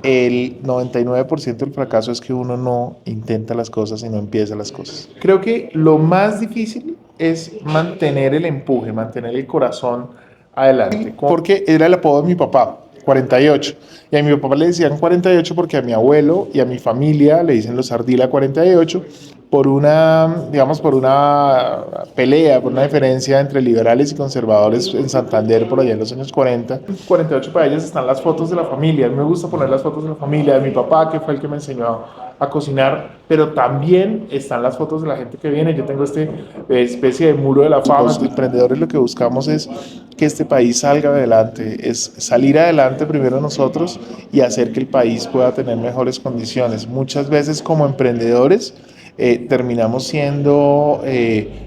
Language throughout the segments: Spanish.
el 99% del fracaso es que uno no intenta las cosas y no empieza las cosas. Creo que lo más difícil es mantener el empuje, mantener el corazón adelante. Porque era el apodo de mi papá, 48. Y a mi papá le decían 48 porque a mi abuelo y a mi familia le dicen los Ardila 48 por una, digamos, por una pelea, por una diferencia entre liberales y conservadores en Santander por allá en los años 40. 48 para ellas están las fotos de la familia. A mí me gusta poner las fotos de la familia, de mi papá, que fue el que me enseñó a cocinar, pero también están las fotos de la gente que viene. Yo tengo este especie de muro de la fama. Los emprendedores lo que buscamos es que este país salga adelante, es salir adelante primero nosotros y hacer que el país pueda tener mejores condiciones. Muchas veces como emprendedores terminamos siendo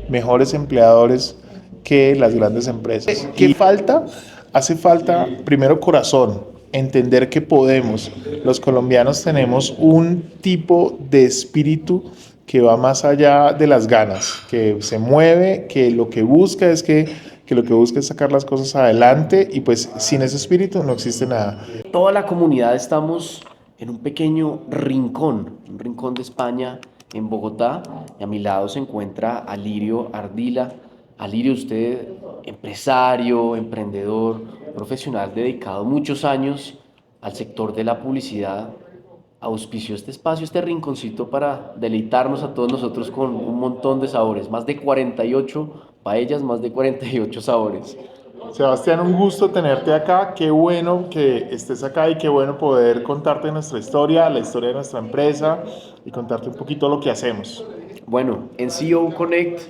mejores empleadores que las grandes empresas. ¿Qué falta? Hace falta primero corazón, entender que podemos. Los colombianos tenemos un tipo de espíritu que va más allá de las ganas, que se mueve, que lo que busca es que lo que busca es sacar las cosas adelante y pues sin ese espíritu no existe nada. Toda la comunidad estamos en un rincón de España, en Bogotá, y a mi lado se encuentra Alirio Ardila. Alirio, usted, empresario, emprendedor, profesional dedicado muchos años al sector de la publicidad, auspició este espacio, este rinconcito para deleitarnos a todos nosotros con un montón de sabores, más de 48 paellas, más de 48 sabores. Sebastián, un gusto tenerte acá. Qué bueno que estés acá y qué bueno poder contarte nuestra historia, la historia de nuestra empresa y contarte un poquito lo que hacemos. Bueno, en CEO Connect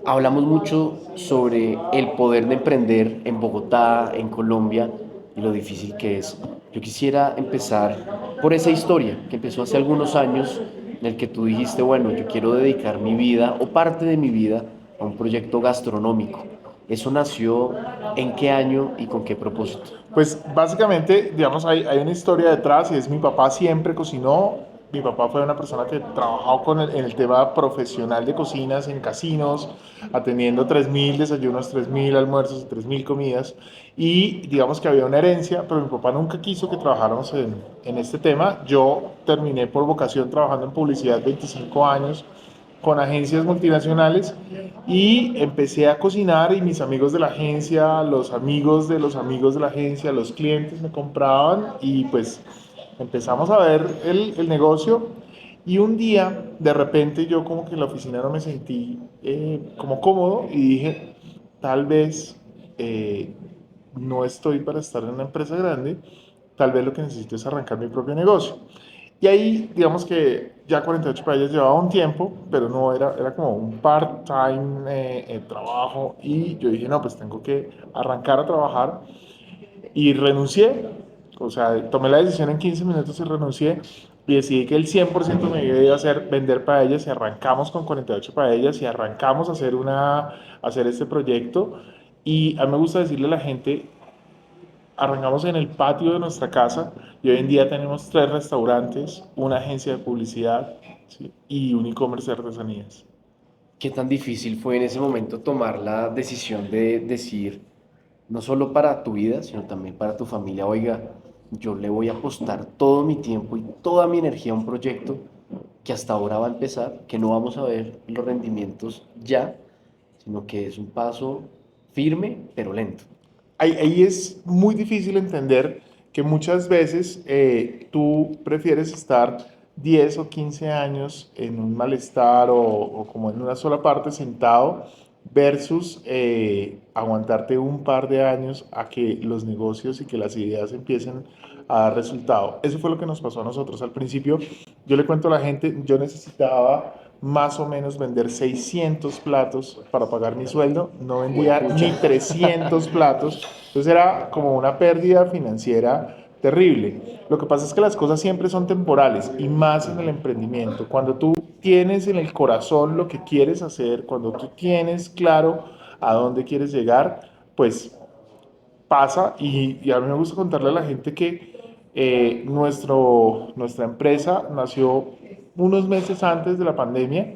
hablamos mucho sobre el poder de emprender en Bogotá, en Colombia y lo difícil que es. Yo quisiera empezar por esa historia que empezó hace algunos años en el que tú dijiste, bueno, yo quiero dedicar mi vida o parte de mi vida a un proyecto gastronómico. ¿Eso nació en qué año y con qué propósito? Pues básicamente, digamos, hay una historia detrás y es mi papá siempre cocinó. Mi papá fue una persona que trabajó en el tema profesional de cocinas en casinos, atendiendo 3.000 desayunos, 3.000 almuerzos, 3.000 comidas. Y digamos que había una herencia, pero mi papá nunca quiso que trabajáramos en este tema. Yo terminé por vocación trabajando en publicidad 25 años con agencias multinacionales y empecé a cocinar y mis amigos de la agencia, los amigos de los amigos de la agencia, los clientes me compraban y pues empezamos a ver el negocio y un día de repente yo como que en la oficina no me sentí como cómodo y dije, tal vez no estoy para estar en una empresa grande, tal vez lo que necesito es arrancar mi propio negocio. Y ahí, digamos que ya 48 paellas llevaba un tiempo, pero no era como un part-time trabajo. Y yo dije, no, pues tengo que arrancar a trabajar. Y renuncié, o sea, tomé la decisión en 15 minutos y renuncié. Y decidí que el 100% me iba a hacer vender paellas y arrancamos con 48 paellas y arrancamos a a hacer este proyecto. Y a mí me gusta decirle a la gente arrancamos en el patio de nuestra casa y hoy en día tenemos 3 restaurantes, una agencia de publicidad, ¿sí? Y un e-commerce de artesanías. ¿Qué tan difícil fue en ese momento tomar la decisión de decir, no solo para tu vida, sino también para tu familia, oiga, yo le voy a apostar todo mi tiempo y toda mi energía a un proyecto que hasta ahora va a empezar, que no vamos a ver los rendimientos ya, sino que es un paso firme pero lento? Ahí es muy difícil entender que muchas veces tú prefieres estar 10 o 15 años en un malestar o como en una sola parte sentado versus aguantarte un par de años a que los negocios y que las ideas empiecen a dar resultado. Eso fue lo que nos pasó a nosotros. Al principio, yo le cuento a la gente, yo necesitaba más o menos vender 600 platos para pagar mi sueldo, no vendía ni 300 platos, entonces era como una pérdida financiera terrible. Lo que pasa es que las cosas siempre son temporales y más en el emprendimiento. Cuando tú tienes en el corazón lo que quieres hacer, cuando tú tienes claro a dónde quieres llegar, pues pasa y a mí me gusta contarle a la gente que nuestra empresa nació unos meses antes de la pandemia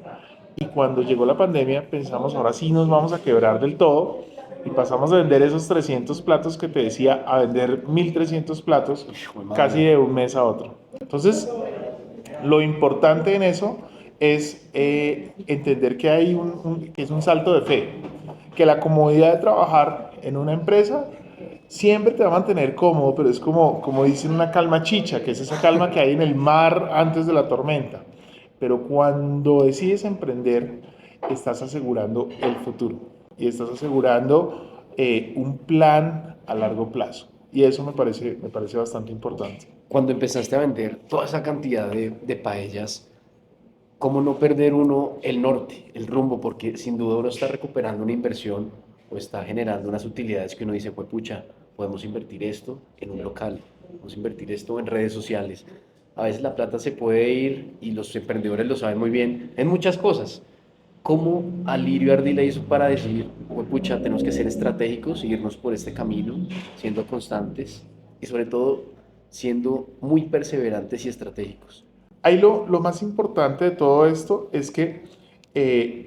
y cuando llegó la pandemia pensamos ahora sí nos vamos a quebrar del todo y pasamos de vender esos 300 platos que te decía a vender 1.300 platos Hijo de casi madre. de un mes a otro. Entonces, lo importante en eso es entender que hay que es un salto de fe, que la comodidad de trabajar en una empresa siempre te va a mantener cómodo, pero es como dicen una calma chicha, que es esa calma que hay en el mar antes de la tormenta. Pero cuando decides emprender, estás asegurando el futuro y estás asegurando un plan a largo plazo. Y eso me parece bastante importante. Cuando empezaste a vender toda esa cantidad de paellas, ¿cómo no perder uno el norte, el rumbo? Porque sin duda uno está recuperando una inversión o está generando unas utilidades que uno dice, pues pucha, podemos invertir esto en un local, podemos invertir esto en redes sociales. A veces la plata se puede ir, y los emprendedores lo saben muy bien, en muchas cosas. ¿Cómo Alirio Ardila hizo para decir, pues pucha, tenemos que ser estratégicos y irnos por este camino, siendo constantes y sobre todo siendo muy perseverantes y estratégicos? Ahí lo más importante de todo esto es que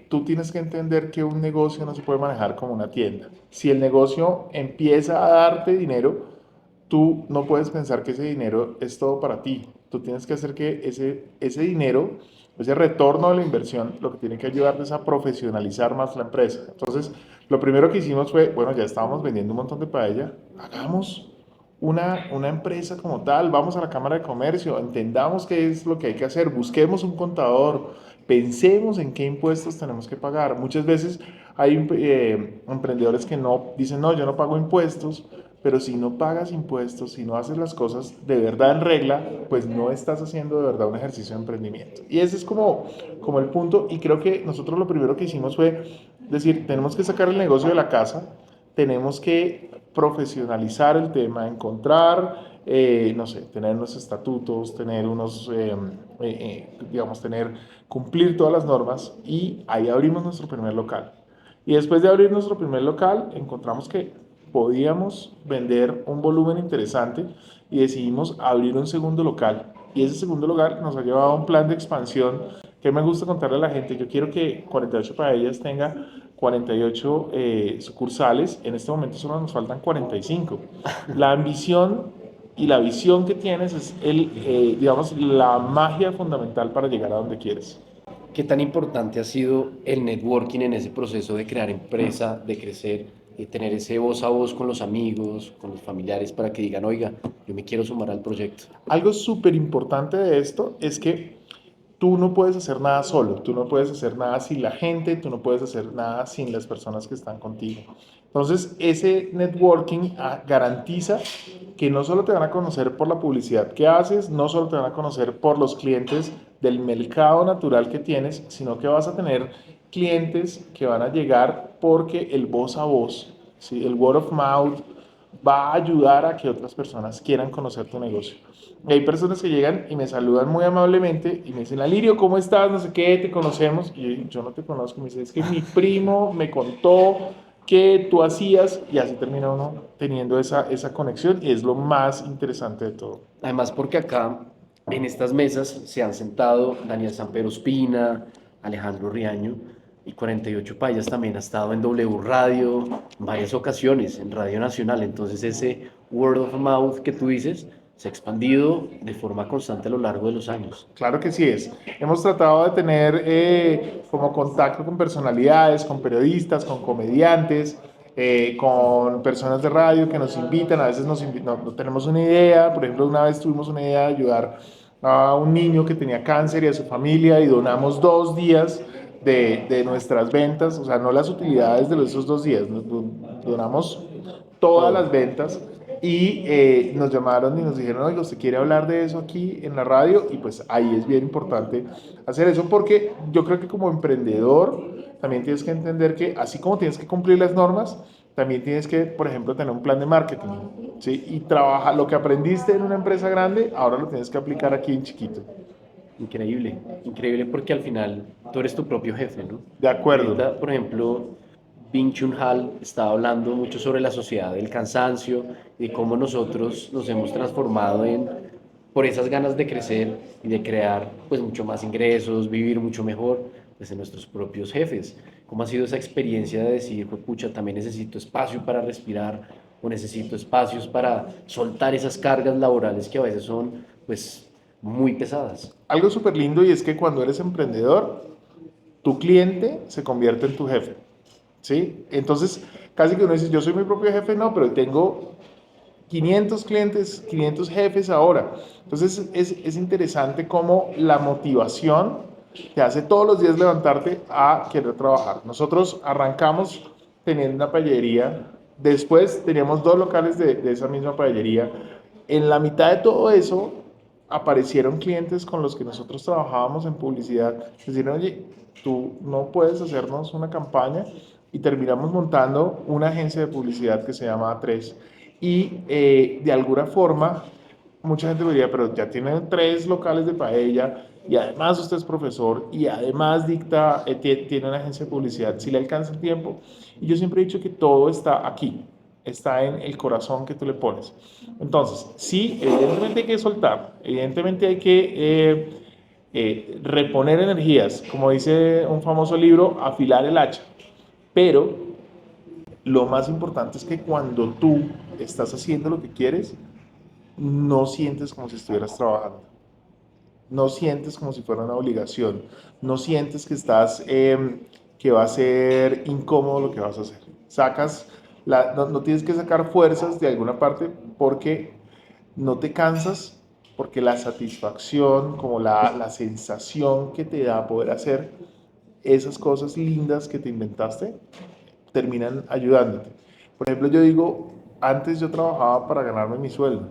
tú tienes que entender que un negocio no se puede manejar como una tienda. Si el negocio empieza a darte dinero, tú no puedes pensar que ese dinero es todo para ti. Tú tienes que hacer que ese dinero, ese retorno de la inversión, lo que tiene que ayudarte es a profesionalizar más la empresa. Entonces, lo primero que hicimos fue, bueno, ya estábamos vendiendo un montón de paella, hagamos una empresa como tal, vamos a la Cámara de Comercio, entendamos qué es lo que hay que hacer, busquemos un contador, pensemos en qué impuestos tenemos que pagar. Muchas veces hay emprendedores que no dicen, no, yo no pago impuestos, pero si no pagas impuestos, si no haces las cosas de verdad en regla, pues no estás haciendo de verdad un ejercicio de emprendimiento. Y ese es como el punto, y creo que nosotros lo primero que hicimos fue decir, tenemos que sacar el negocio de la casa, tenemos que profesionalizar el tema, encontrar, no sé, tener unos estatutos, tener digamos, cumplir todas las normas y ahí abrimos nuestro primer local. Y después de abrir nuestro primer local, encontramos que podíamos vender un volumen interesante y decidimos abrir un segundo local. Y ese segundo local nos ha llevado a un plan de expansión que me gusta contarle a la gente. Yo quiero que 48 Paellas tenga 48 sucursales. En este momento solo nos faltan 45. La ambición y la visión que tienes es digamos, la magia fundamental para llegar a donde quieres. ¿Qué tan importante ha sido el networking en ese proceso de crear empresa, de crecer, y tener ese voz a voz con los amigos, con los familiares para que digan, oiga, yo me quiero sumar al proyecto? Algo súper importante de esto es que tú no puedes hacer nada solo, tú no puedes hacer nada sin la gente, tú no puedes hacer nada sin las personas que están contigo. Entonces, ese networking garantiza que no solo te van a conocer por la publicidad que haces, no solo te van a conocer por los clientes del mercado natural que tienes, sino que vas a tener clientes que van a llegar porque el voz a voz, ¿sí? El word of mouth va a ayudar a que otras personas quieran conocer tu negocio. Y hay personas que llegan y me saludan muy amablemente y me dicen, Alirio, ¿cómo estás? No sé qué, te conocemos. Y yo no te conozco. Me dice, es que mi primo me contó que tú hacías y así termina uno teniendo esa conexión y es lo más interesante de todo. Además, porque acá en estas mesas se han sentado Daniel Sanpero Espina, Alejandro Riaño, y 48 Payas también ha estado en W Radio en varias ocasiones, en Radio Nacional. Entonces ese word of mouth que tú dices se ha expandido de forma constante a lo largo de los años. Claro que sí es. Hemos tratado de tener como contacto con personalidades, con periodistas, con comediantes, con personas de radio que nos invitan. A veces no tenemos una idea. Por ejemplo, una vez tuvimos una idea de ayudar a un niño que tenía cáncer y a su familia y donamos 2 días de nuestras ventas, o sea, no las utilidades de esos 2 días, donamos todas las Todo. ventas y nos llamaron y nos dijeron, oiga, ¿usted quiere hablar de eso aquí en la radio? Y pues ahí es bien importante hacer eso porque yo creo que como emprendedor también tienes que entender que así como tienes que cumplir las normas, también tienes que, por ejemplo, tener un plan de marketing, ¿sí? Y trabaja lo que aprendiste en una empresa grande, ahora lo tienes que aplicar aquí en chiquito. Increíble, increíble porque al final tú eres tu propio jefe, ¿no? De acuerdo. Ahorita, por ejemplo, Byung Chun Han estaba hablando mucho sobre la sociedad del cansancio y cómo nosotros nos hemos transformado por esas ganas de crecer y de crear pues mucho más ingresos, vivir mucho mejor, pues en nuestros propios jefes. ¿Cómo ha sido esa experiencia de decir, pues, pucha, también necesito espacio para respirar o necesito espacios para soltar esas cargas laborales que a veces son, pues, muy pesadas? Algo súper lindo y es que cuando eres emprendedor, tu cliente se convierte en tu jefe, ¿sí? Entonces, casi que uno dice, yo soy mi propio jefe, no, pero tengo 500 clientes, 500 jefes ahora. Entonces, es interesante cómo la motivación te hace todos los días levantarte a querer trabajar. Nosotros arrancamos teniendo una paellería, después teníamos dos locales de esa misma paellería. En la mitad de todo eso, aparecieron clientes con los que nosotros trabajábamos en publicidad. Decían, oye, tú no puedes hacernos una campaña y terminamos montando una agencia de publicidad que se llama A3. Y de alguna forma, mucha gente me diría, pero ya tiene 3 locales de paella y además usted es profesor y además dicta, tiene una agencia de publicidad, si le alcanza el tiempo. Y yo siempre he dicho que todo está aquí, está en el corazón que tú le pones. Entonces, sí, evidentemente hay que soltar, evidentemente hay que reponer energías, como dice un famoso libro, afilar el hacha, pero lo más importante es que cuando tú estás haciendo lo que quieres, no sientes como si estuvieras trabajando, no sientes como si fuera una obligación, no sientes que que va a ser incómodo lo que vas a hacer. No tienes que sacar fuerzas de alguna parte porque no te cansas, porque la satisfacción, como la sensación que te da poder hacer esas cosas lindas que te inventaste, terminan ayudándote. Por ejemplo, yo digo, antes yo trabajaba para ganarme mi sueldo,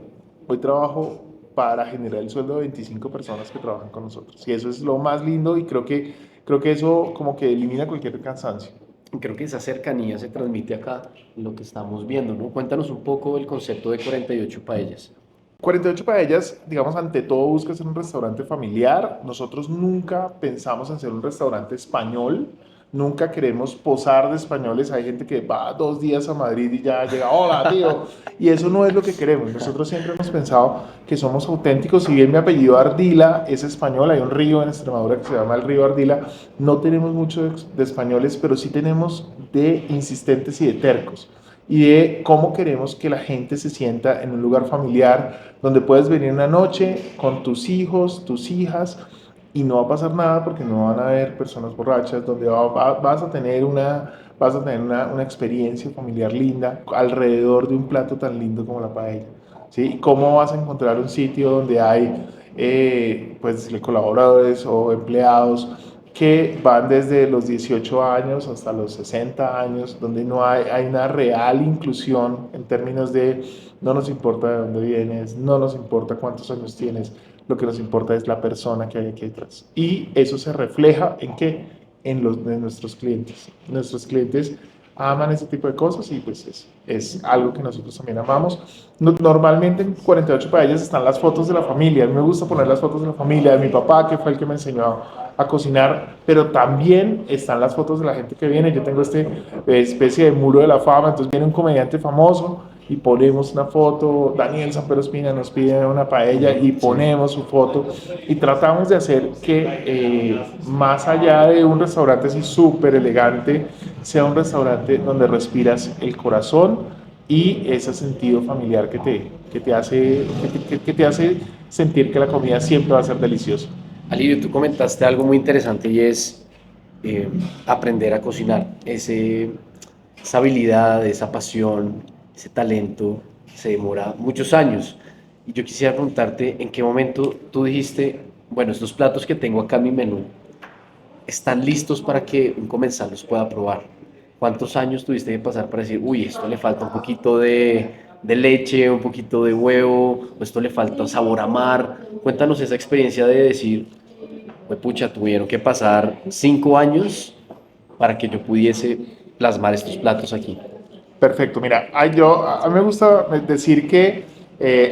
hoy trabajo para generar el sueldo de 25 personas que trabajan con nosotros. Y eso es lo más lindo y creo que eso como que elimina cualquier cansancio. Creo que esa cercanía se transmite acá en lo que estamos viendo, ¿no? Cuéntanos un poco el concepto de 48 paellas. 48 paellas, digamos, ante todo busca ser un restaurante familiar. Nosotros nunca pensamos en ser un restaurante español. Nunca queremos posar de españoles. Hay gente que va 2 días a Madrid y ya llega, hola, tío. Y eso no es lo que queremos. Nosotros siempre hemos pensado que somos auténticos. Si bien mi apellido Ardila es español, hay un río en Extremadura que se llama el río Ardila. No tenemos mucho de españoles, pero sí tenemos de insistentes y de tercos y de cómo queremos que la gente se sienta en un lugar familiar donde puedes venir una noche con tus hijos, tus hijas y no va a pasar nada porque no van a haber personas borrachas, donde vas a tener una experiencia familiar linda alrededor de un plato tan lindo como la paella. ¿Sí? ¿Y cómo vas a encontrar un sitio donde hay pues, colaboradores o empleados que van desde los 18 años hasta los 60 años, donde no hay una real inclusión en términos de no nos importa de dónde vienes, no nos importa cuántos años tienes, lo que nos importa es la persona que hay aquí detrás. Y eso se refleja en qué? En nuestros clientes. Nuestros clientes aman ese tipo de cosas y pues es algo que nosotros también amamos. Normalmente en 48 paellas están las fotos de la familia. A mí me gusta poner las fotos de la familia, de mi papá, que fue el que me enseñó a cocinar, pero también están las fotos de la gente que viene. Yo tengo especie de muro de la fama, entonces viene un comediante famoso y ponemos una foto, Daniel Sanpero Espina nos pide una paella y Sí. ponemos su foto y tratamos de hacer que más allá de un restaurante así súper elegante, sea un restaurante donde respiras el corazón y ese sentido familiar que te hace sentir que la comida siempre va a ser deliciosa. Alirio, tú comentaste algo muy interesante y es eh, aprender a cocinar. Esa habilidad, esa pasión, ese talento se demora muchos años. Y yo quisiera preguntarte en qué momento tú dijiste, bueno, estos platos que tengo acá en mi menú están listos para que un comensal los pueda probar. ¿Cuántos años tuviste que pasar para decir, uy, esto le falta un poquito de leche, un poquito de huevo, o esto le falta sabor a mar? Cuéntanos esa experiencia de decir, pues pucha, tuvieron que pasar 5 años para que yo pudiese plasmar estos platos aquí. Perfecto, mira, a mí me gusta decir que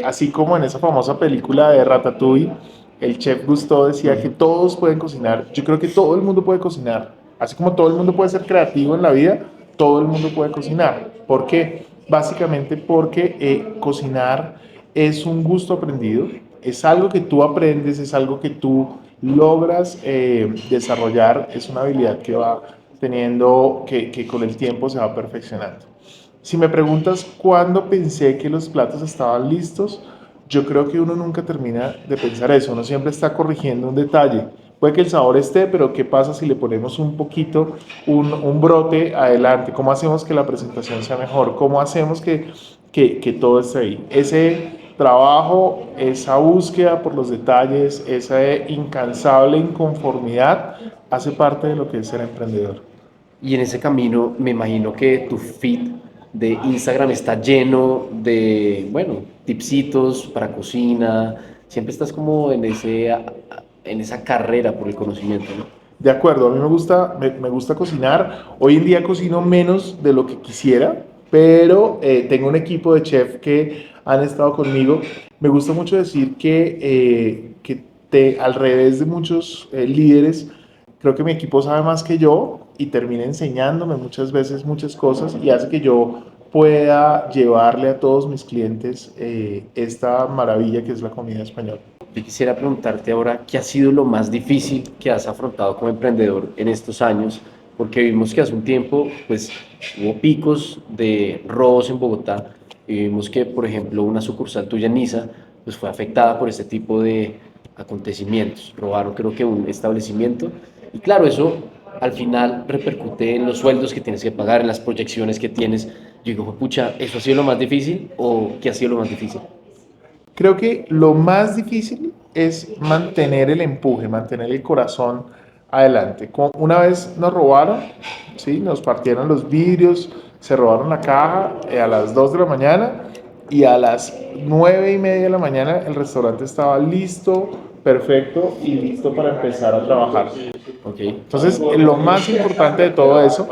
así como en esa famosa película de Ratatouille, el chef Gusteau decía que todos pueden cocinar, yo creo que todo el mundo puede cocinar, así como todo el mundo puede ser creativo en la vida, todo el mundo puede cocinar. ¿Por qué? Básicamente porque cocinar es un gusto aprendido, es algo que tú aprendes, es algo que tú logras desarrollar, es una habilidad que va teniendo que con el tiempo se va perfeccionando. Si me preguntas cuándo pensé que los platos estaban listos, yo creo que uno nunca termina de pensar eso, uno siempre está corrigiendo un detalle. Puede que el sabor esté, pero ¿qué pasa si le ponemos un poquito, un brote adelante? ¿Cómo hacemos que la presentación sea mejor? ¿Cómo hacemos que todo esté ahí? Ese trabajo, esa búsqueda por los detalles, esa incansable inconformidad, hace parte de lo que es ser emprendedor. Y en ese camino me imagino que tu feed de Instagram está lleno de, bueno, tipsitos para cocina. Siempre estás como en esa carrera por el conocimiento, ¿no? De acuerdo, a mí me gusta cocinar. Hoy en día cocino menos de lo que quisiera, pero tengo un equipo de chef que han estado conmigo. Me gusta mucho decir al revés de muchos líderes, creo que mi equipo sabe más que yo y termina enseñándome muchas veces muchas cosas y hace que yo pueda llevarle a todos mis clientes esta maravilla que es la comida española. Yo quisiera preguntarte ahora, ¿qué ha sido lo más difícil que has afrontado como emprendedor en estos años? Porque vimos que hace un tiempo, pues, hubo picos de robos en Bogotá y vimos que, por ejemplo, una sucursal tuya en Niza, pues, fue afectada por este tipo de acontecimientos. Robaron, creo que, un establecimiento y claro, eso al final repercute en los sueldos que tienes que pagar, en las proyecciones que tienes. Yo digo, pucha, ¿eso ha sido lo más difícil o qué ha sido lo más difícil? Creo que lo más difícil es mantener el empuje, mantener el corazón adelante. Una vez nos robaron, ¿sí? Nos partieron los vidrios, se robaron la caja a las 2 de la mañana y a las 9:30 de la mañana el restaurante estaba listo, perfecto y listo para empezar a trabajar. Ok. Entonces, lo más importante de todo eso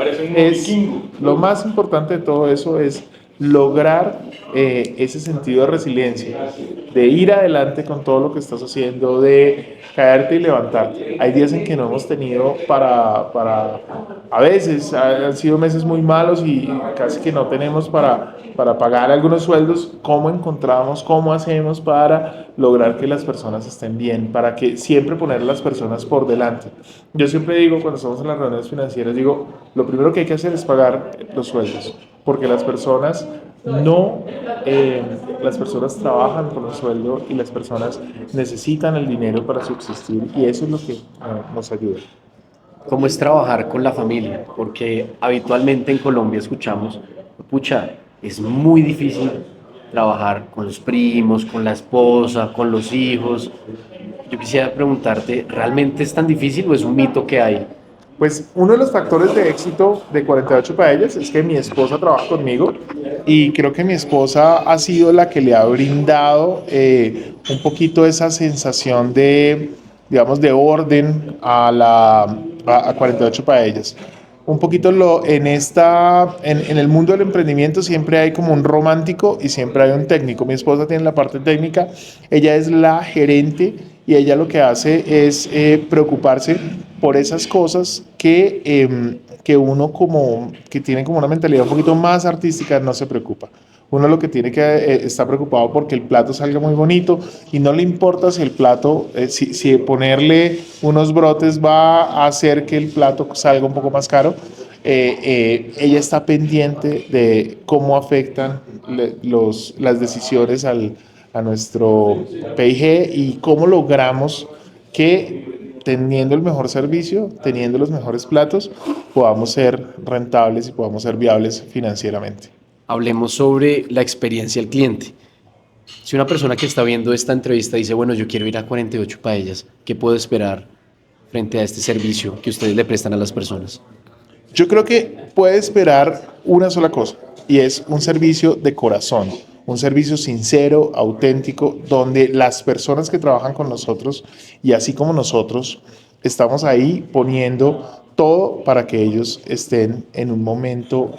lo más importante de todo eso es lograr ese sentido de resiliencia, de ir adelante con todo lo que estás haciendo, de caerte y levantarte. Hay días en que no hemos tenido a veces han sido meses muy malos y casi que no tenemos para pagar algunos sueldos. ¿Cómo encontramos, cómo hacemos para lograr que las personas estén bien, para que siempre poner a las personas por delante? Yo siempre digo, cuando estamos en las reuniones financieras, digo, lo primero que hay que hacer es pagar los sueldos, porque las personas no, las personas trabajan por un sueldo y las personas necesitan el dinero para subsistir y eso es lo que nos ayuda. ¿Cómo es trabajar con la familia? Porque habitualmente en Colombia escuchamos, pucha, es muy difícil trabajar con los primos, con la esposa, con los hijos. Yo quisiera preguntarte, ¿realmente es tan difícil o es un mito que hay? Pues uno de los factores de éxito de 48 Paellas es que mi esposa trabaja conmigo y creo que mi esposa ha sido la que le ha brindado un poquito esa sensación de, digamos, de orden a 48 Paellas. Un poquito en el mundo del emprendimiento siempre hay como un romántico y siempre hay un técnico. Mi esposa tiene la parte técnica, ella es la gerente y ella lo que hace es preocuparse por esas cosas que uno que tiene como una mentalidad un poquito más artística no se preocupa. Uno lo que tiene que estar preocupado porque el plato salga muy bonito y no le importa si el plato, si ponerle unos brotes va a hacer que el plato salga un poco más caro. Ella está pendiente de cómo afectan las decisiones a nuestro PIG y cómo logramos que teniendo el mejor servicio, teniendo los mejores platos, podamos ser rentables y podamos ser viables financieramente. Hablemos sobre la experiencia del cliente. Si una persona que está viendo esta entrevista dice, bueno, yo quiero ir a 48 Paellas, ¿qué puedo esperar frente a este servicio que ustedes le prestan a las personas? Yo creo que puede esperar una sola cosa y es un servicio de corazón, un servicio sincero, auténtico, donde las personas que trabajan con nosotros y así como nosotros estamos ahí poniendo todo para que ellos estén en un momento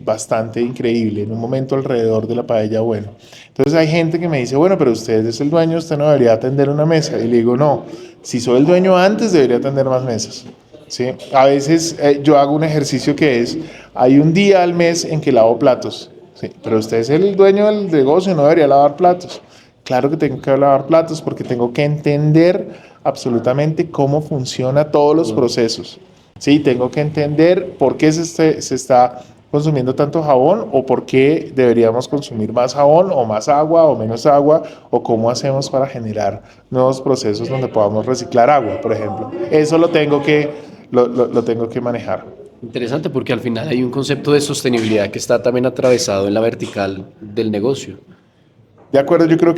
bastante increíble, en un momento alrededor de la paella bueno. Entonces hay gente que me dice, bueno, pero usted es el dueño, usted no debería atender una mesa. Y le digo, no, si soy el dueño antes debería atender más mesas. ¿Sí? A veces yo hago un ejercicio que es, hay un día al mes en que lavo platos, ¿sí? Pero usted es el dueño del negocio, no debería lavar platos. Claro que tengo que lavar platos porque tengo que entender absolutamente cómo funcionan todos los procesos. ¿sí? Tengo que entender por qué se está consumiendo tanto jabón o por qué deberíamos consumir más jabón o más agua o menos agua o cómo hacemos para generar nuevos procesos donde podamos reciclar agua, por ejemplo. Eso lo tengo que manejar. Interesante porque al final hay un concepto de sostenibilidad que está también atravesado en la vertical del negocio. De acuerdo, yo creo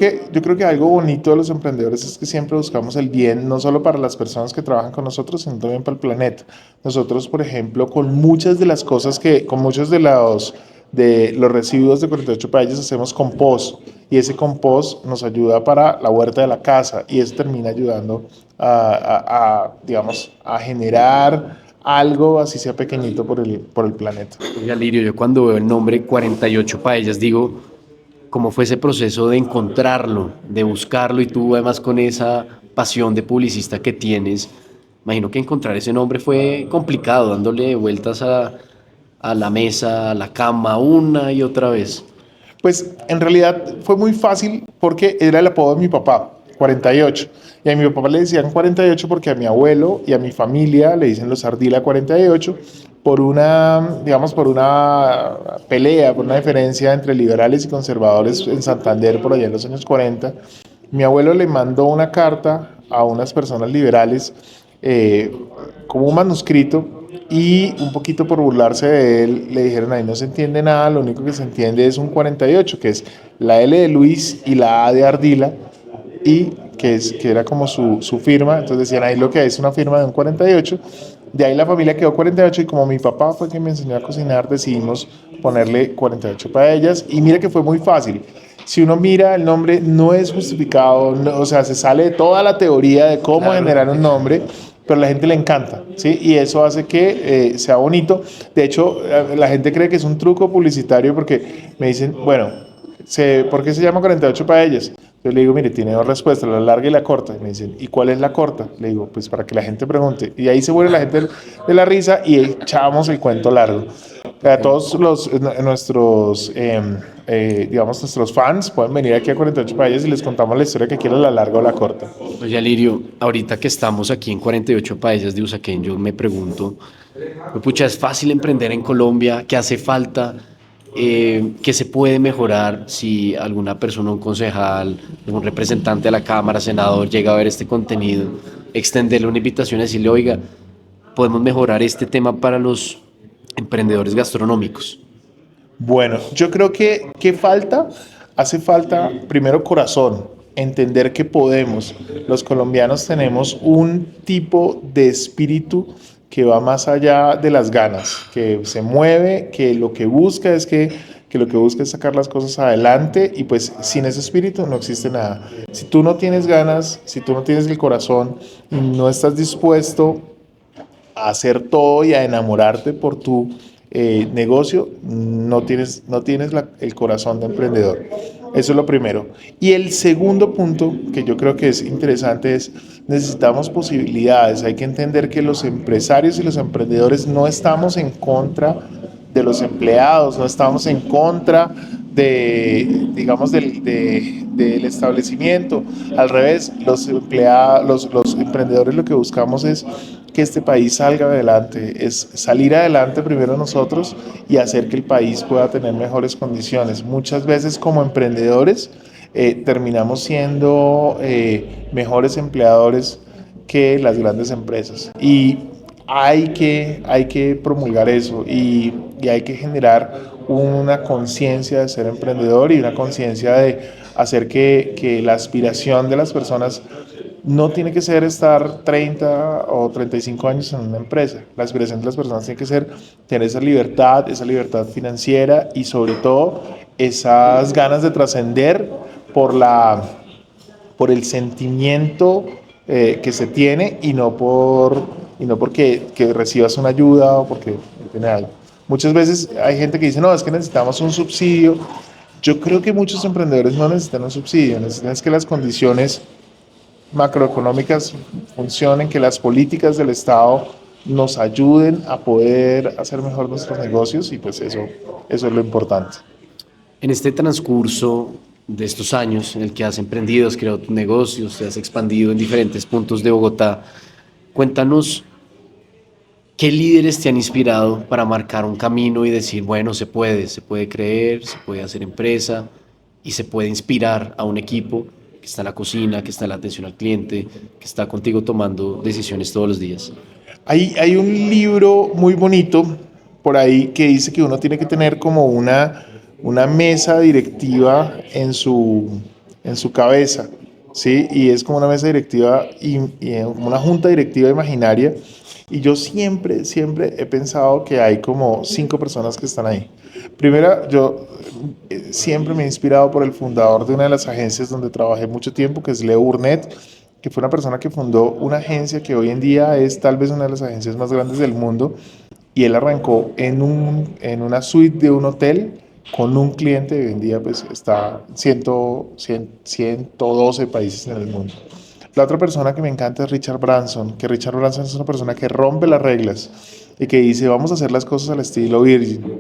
que algo bonito de los emprendedores es que siempre buscamos el bien, no solo para las personas que trabajan con nosotros, sino también para el planeta. Nosotros, por ejemplo, con muchas de las cosas con muchos de los residuos de 48 paellas hacemos compost y ese compost nos ayuda para la huerta de la casa y eso termina ayudando digamos, a generar algo, así sea pequeñito, por el planeta. Oiga, Lirio, yo cuando veo el nombre 48 paellas digo, ¿cómo fue ese proceso de encontrarlo, de buscarlo y tú además con esa pasión de publicista que tienes? Imagino que encontrar ese nombre fue complicado, dándole vueltas a la mesa, a la cama, una y otra vez. Pues en realidad fue muy fácil porque era el apodo de mi papá, 48. Y a mi papá le decían 48 porque a mi abuelo y a mi familia le dicen los Ardila 48 por digamos, por una pelea, por una diferencia entre liberales y conservadores en Santander por allá en los años 40. Mi abuelo le mandó una carta a unas personas liberales eh, como un manuscrito y un poquito por burlarse de él le dijeron ahí no se entiende nada, lo único que se entiende es un 48 que es la L de Luis y la A de Ardila y que era como su firma, entonces decían ahí lo que es una firma de un 48, de ahí la familia quedó 48 y como mi papá fue quien me enseñó a cocinar decidimos ponerle 48 paellas y mira que fue muy fácil. Si uno mira el nombre no es justificado, o sea, se sale de toda la teoría de cómo Claro. generar un nombre, pero a la gente le encanta, ¿sí? Y eso hace que sea bonito. De hecho, la gente cree que es un truco publicitario porque me dicen, bueno, ¿por qué se llama 48 paellas? Yo le digo, mire, tiene dos respuestas, la larga y la corta. Y me dicen, ¿y cuál es la corta? Le digo, pues para que la gente pregunte. Y ahí se vuelve la gente de la risa y echamos el cuento largo. A todos nuestros, digamos, nuestros fans pueden venir aquí a 48 paellas y les contamos la historia que quieran, la larga o la corta. Oye, Lirio, ahorita que estamos aquí en 48 países de Usaquén, yo me pregunto, pucha, ¿es fácil emprender en Colombia? ¿Qué hace falta? ¿Qué se puede mejorar si alguna persona, un concejal, un representante de la Cámara, senador, llega a ver este contenido? Extenderle una invitación y decirle, oiga, podemos mejorar este tema para los emprendedores gastronómicos. Bueno, yo creo que ¿qué falta? Hace falta primero corazón, entender que podemos. Los colombianos tenemos un tipo de espíritu que va más allá de las ganas, que se mueve, que lo que busca que lo que busca es sacar las cosas adelante y pues sin ese espíritu no existe nada. Si tú no tienes ganas, si tú no tienes el corazón y no estás dispuesto a hacer todo y a enamorarte por tu negocio, no tienes el corazón de emprendedor. Eso es lo primero. Y el segundo punto que yo creo que es interesante es necesitamos posibilidades. Hay que entender que los empresarios y los emprendedores no estamos en contra de los empleados, no estamos en contra digamos, del establecimiento. Al revés, los emprendedores lo que buscamos es que este país salga adelante, es salir adelante primero nosotros y hacer que el país pueda tener mejores condiciones. Muchas veces como emprendedores terminamos siendo mejores empleadores que las grandes empresas. Y hay que promulgar eso y hay que generar una conciencia de ser emprendedor y una conciencia de hacer que la aspiración de las personas no tiene que ser estar 30 o 35 años en una empresa. La aspiración de las personas tiene que ser tener esa libertad financiera y sobre todo esas ganas de trascender por por el sentimiento que se tiene y no porque que recibas una ayuda o porque tiene algo. Muchas veces hay gente que dice, no, es que necesitamos un subsidio. Yo creo que muchos emprendedores no necesitan un subsidio, necesitan es que las condiciones macroeconómicas funcionen, que las políticas del Estado nos ayuden a poder hacer mejor nuestros negocios y pues eso es lo importante. En este transcurso de estos años en el que has emprendido, has creado tus negocios, te has expandido en diferentes puntos de Bogotá, cuéntanos ¿Qué líderes te han inspirado para marcar un camino y decir, bueno, se puede creer, se puede hacer empresa y se puede inspirar a un equipo que está en la cocina, que está en la atención al cliente, que está contigo tomando decisiones todos los días? Hay un libro muy bonito por ahí que dice que uno tiene que tener como una mesa directiva en su cabeza, ¿sí? Y es como una mesa directiva y como una junta directiva imaginaria. Y yo siempre he pensado que hay como 5 personas que están ahí. Primera, yo siempre me he inspirado por el fundador de una de las agencias donde trabajé mucho tiempo, que es Leo Burnett, que fue una persona que fundó una agencia que hoy en día es tal vez una de las agencias más grandes del mundo, y él arrancó en una suite de un hotel con un cliente y hoy en día pues está en 112 países en el mundo. La otra persona que me encanta es Richard Branson, que Richard Branson es una persona que rompe las reglas y que dice vamos a hacer las cosas al estilo Virgin.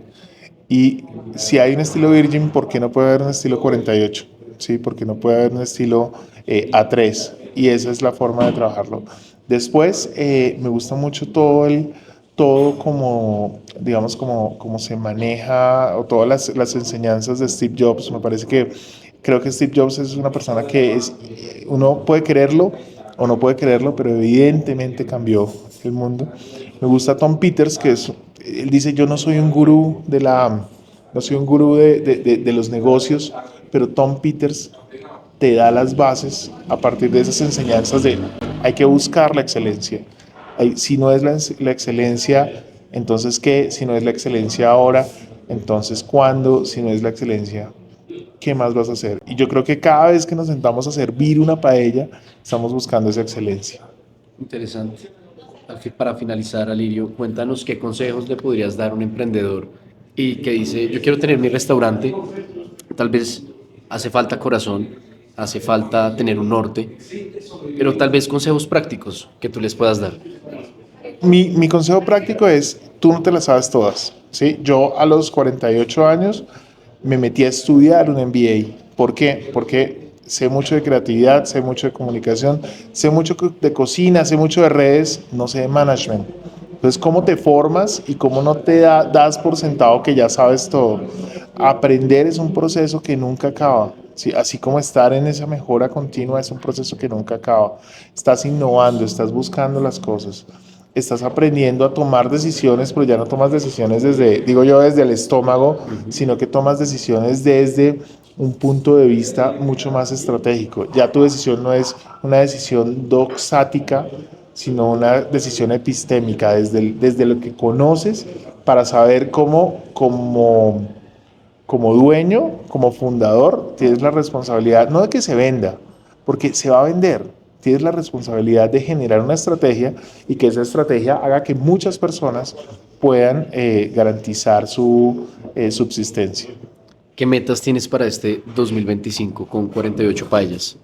Y si hay un estilo Virgin, ¿por qué no puede haber un estilo 48? ¿Sí? ¿Por qué no puede haber un estilo A3? Y esa es la forma de trabajarlo. Después, me gusta mucho todo como, digamos, como se maneja, o todas las enseñanzas de Steve Jobs. Me parece que creo que Steve Jobs es una persona que uno puede quererlo o no puede creerlo, pero evidentemente cambió el mundo. Me gusta Tom Peters, él dice, yo no soy un gurú no soy un gurú de los negocios, pero Tom Peters te da las bases a partir de esas enseñanzas de hay que buscar la excelencia. Si no es la excelencia, entonces ¿qué? Si no es la excelencia ahora, entonces ¿cuándo? Si no es la excelencia, ¿qué más vas a hacer? Y yo creo que cada vez que nos sentamos a servir una paella, estamos buscando esa excelencia. Interesante. Para finalizar, Alirio, cuéntanos qué consejos le podrías dar a un emprendedor y que dice, yo quiero tener mi restaurante, tal vez hace falta corazón, hace falta tener un norte, pero tal vez consejos prácticos que tú les puedas dar. Mi consejo práctico es, tú no te las sabes todas, ¿sí? Yo a los 48 años me metí a estudiar un MBA. ¿Por qué? Porque sé mucho de creatividad, sé mucho de comunicación, sé mucho de cocina, sé mucho de redes, no sé de management. Entonces, ¿cómo te formas y cómo no das por sentado que ya sabes todo? Aprender es un proceso que nunca acaba. ¿Sí? Así como estar en esa mejora continua es un proceso que nunca acaba. Estás innovando, estás buscando las cosas, estás aprendiendo a tomar decisiones, pero ya no tomas decisiones desde, digo yo, desde el estómago, sino que tomas decisiones desde un punto de vista mucho más estratégico. Ya tu decisión no es una decisión doxática, sino una decisión epistémica, desde lo que conoces para saber como dueño, como fundador, tienes la responsabilidad, no de que se venda, porque se va a vender, tienes la responsabilidad de generar una estrategia y que esa estrategia haga que muchas personas puedan garantizar su subsistencia. ¿Qué metas tienes para este 2025 con 48 paellas?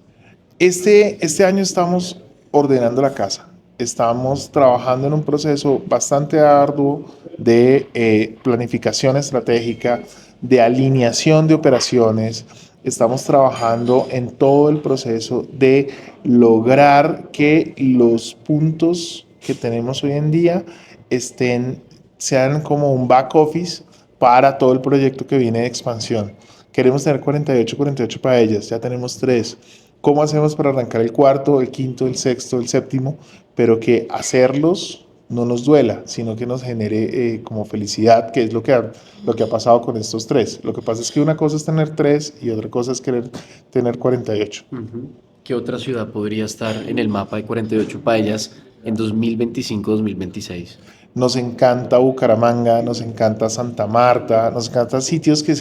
Este año estamos ordenando la casa. Estamos trabajando en un proceso bastante arduo de planificación estratégica, de alineación de operaciones. Estamos trabajando en todo el proceso de lograr que los puntos que tenemos hoy en día sean como un back office para todo el proyecto que viene de expansión. Queremos tener 48 paellas, ya tenemos 3. ¿Cómo hacemos para arrancar el cuarto, el quinto, el sexto, el séptimo? Pero que hacerlos no nos duela, sino que nos genere como felicidad, que es lo que ha pasado con estos 3. Lo que pasa es que una cosa es tener 3 y otra cosa es querer tener 48. Ujú. ¿Qué otra ciudad podría estar en el mapa de 48 paellas en 2025-2026? Nos encanta Bucaramanga, nos encanta Santa Marta, nos encantan sitios que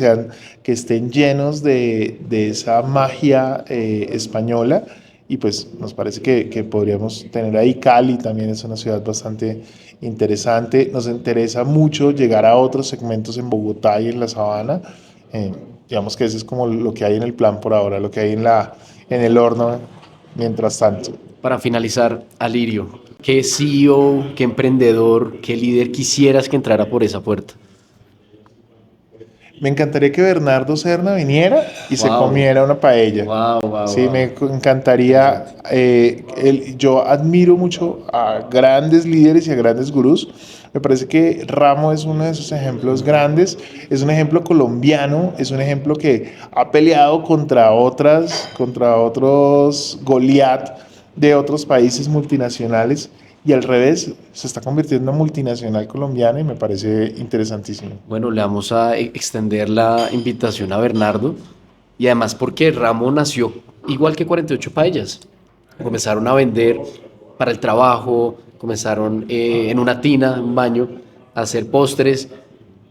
estén llenos de esa magia española, y pues nos parece que podríamos tener ahí. Cali también es una ciudad bastante interesante. Nos interesa mucho llegar a otros segmentos en Bogotá y en la Sabana. Eh, digamos que eso es como lo que hay en el plan por ahora, lo que hay en el horno mientras tanto. Para finalizar, Alirio, ¿qué CEO, qué emprendedor, qué líder quisieras que entrara por esa puerta? Me encantaría que Bernardo Serna viniera y se Wow, comiera una paella. wow, wow, Sí, wow. encantaría. Interesante. Yo admiro mucho a grandes líderes y a grandes gurús. Me parece que Ramo es uno de esos ejemplos grandes. Es un ejemplo colombiano, es un ejemplo que ha peleado contra otros Goliat de otros países multinacionales y al revés, se está convirtiendo en una multinacional colombiana y me parece interesantísimo. Bueno, le vamos a extender la invitación a Bernardo y además porque Ramo nació igual que 48 Paellas. Comenzaron a vender para el trabajo, comenzaron en una tina, en un baño, a hacer postres.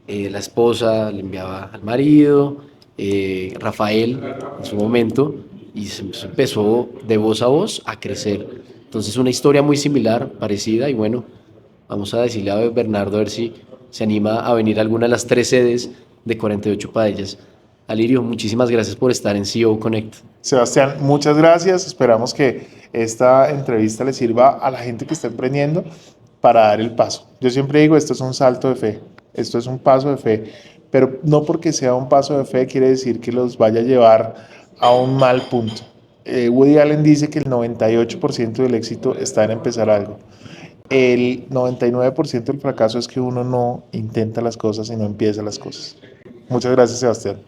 La esposa le enviaba al marido, Rafael en su momento, y se empezó de voz a voz a crecer. Entonces una historia muy similar, parecida, y bueno, vamos a decirle a Bernardo a ver si se anima a venir a alguna de las tres sedes de 48 Paellas. Alirio, muchísimas gracias por estar en CEO Connect. Sebastián, muchas gracias. Esperamos que esta entrevista le sirva a la gente que está emprendiendo para dar el paso. Yo siempre digo, esto es un salto de fe, esto es un paso de fe, pero no porque sea un paso de fe quiere decir que los vaya a llevar a un mal punto. Woody Allen dice que el 98% del éxito está en empezar algo. El 99% del fracaso es que uno no intenta las cosas y no empieza las cosas. Muchas gracias, Sebastián.